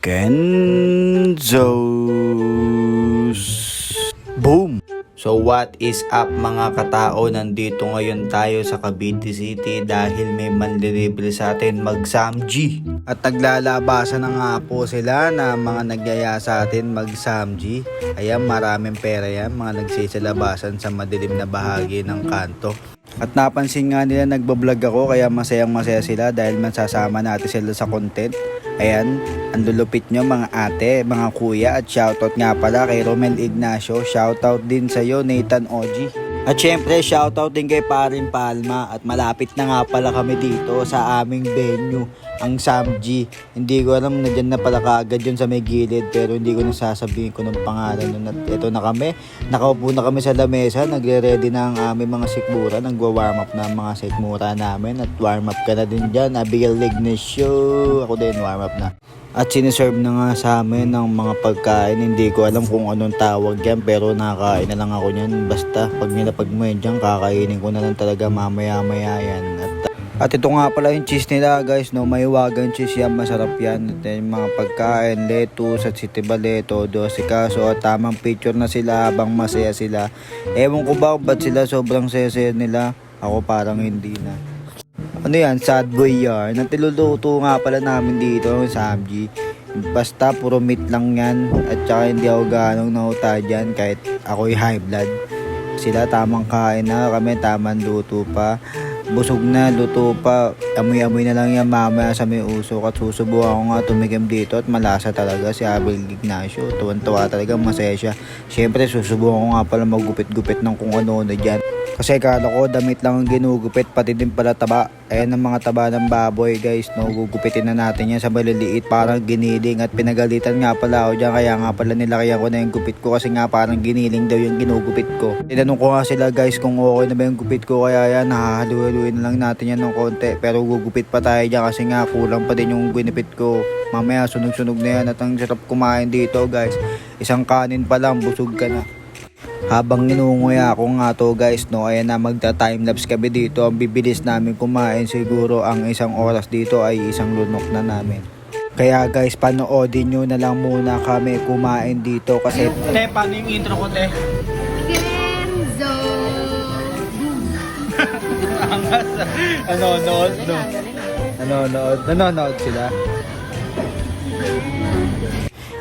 Kenzos. Boom! So what is up mga katao? Nandito ngayon tayo sa Cavite City dahil may manlilibre sa atin mag-Samji. At naglalabasan na nga po sila na mga nagyaya sa atin mag-Samji. Ayan, maraming pera yan, mga nagsisilabasan sa madilim na bahagi ng kanto. At napansin nga nila nagbablog ako kaya masayang masaya sila dahil masasama natin sila sa content. Ayan, ang lulupit nyo mga ate, mga kuya at shoutout nga pala kay Romel Ignacio. Shoutout din sa'yo Nathan Oji. At syempre shoutout din kay Parin Palma at malapit na nga pala kami dito sa aming venue, ang Samji. Hindi ko alam na dyan na pala kaagad yun sa may gilid pero hindi ko nasasabihin ko ng pangalan nun. At ito na kami, nakaupo na kami sa lamesa, nagre-ready na ang aming mga sikmura, nagwa-warm up na ang mga sikmura namin at warm up ka na din dyan, Abigail Ignacio. Ako din warm up na. At siniserve na nga sa amin ng mga pagkain. Hindi ko alam kung anong tawag yan pero nakain na lang ako yan. Basta pag nilapag mo yan dyan, kakainin ko na lang talaga mamaya-maya yan. At ito nga pala yung cheese nila guys, no? Mahiwagang cheese yan, masarap yan. At yung mga pagkain, lettuce at sitibaleto, dosikaso at tamang picture na sila habang masaya sila. Ewan ko ba ba't sila sobrang saya-saya nila? Ako parang hindi na. Ano yan? Sad boy yarn. Natiluluto nga pala namin dito sa Samji. Basta puro meat lang yan. At saka hindi ako ganong nahuta dyan kahit ako'y high blood. Sila tamang kain na, kami tamang luto pa. Busog na, luto pa. Amoy-amoy na lang yan mamaya sa may usok. At susubukan ko nga tumikim dito at malasa talaga si Abel Ignacio. Tuwan-tuwa talaga, masaya siya. Siyempre susubukan ko nga pala magupit-gupit ng kung ano-ano dyan. Kasi kala ko damit lang ang ginugupit, pati din pala taba. Ayan ang mga taba ng baboy guys, no? Gugupitin na natin yan sa maliliit, parang giniling. At pinagalitan nga pala ako dyan, kaya nga pala nilakayan ko na yung gupit ko. Kasi nga parang giniling daw yung ginugupit ko. Tinanong ko nga sila guys kung okay na ba yung gupit ko, kaya yan, hahaluin na lang natin yan ng konti. Pero gugupit pa tayo dyan kasi nga kulang pa din yung ginupit ko. Mamaya sunog-sunog na yan at ang sarap kumain dito guys. Isang kanin pa lang, busog ka na. Habang ninunguya ako nga to guys, no, ayan na magta-timelapse kami dito. Ang bibilis namin kumain, siguro ang isang oras dito ay isang lunok na namin. Kaya guys, panoodin nyo na lang muna kami kumain dito kasi... Te, paano yung intro ko, te? Kenzo. Nanonood sila.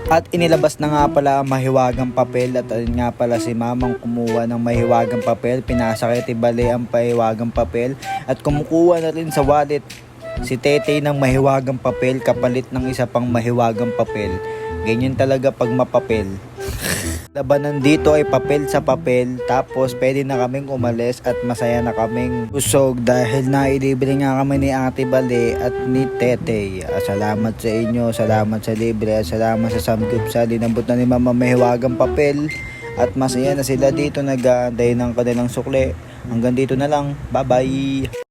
At inilabas na nga pala ang mahiwagang papel at ayun nga pala si mamang kumuha ng mahiwagang papel. Pinasa kay Tibale ang mahiwagang papel at kumukuha na rin sa wallet si Tete ng mahiwagang papel kapalit ng isa pang mahiwagang papel. Ganyan talaga pag mapapel. Labanan dito ay papel sa papel, tapos pwede na kaming umalis at masaya na kaming busog dahil nailibre nga kami ni Ate Bale at ni Tete. Salamat sa inyo, salamat sa libre at salamat sa samgyupsal. Inabot na ni Mama mahiwagang papel at masaya na sila dito, nag-aantay ng kanilang sukle. Hanggang dito na lang, bye bye.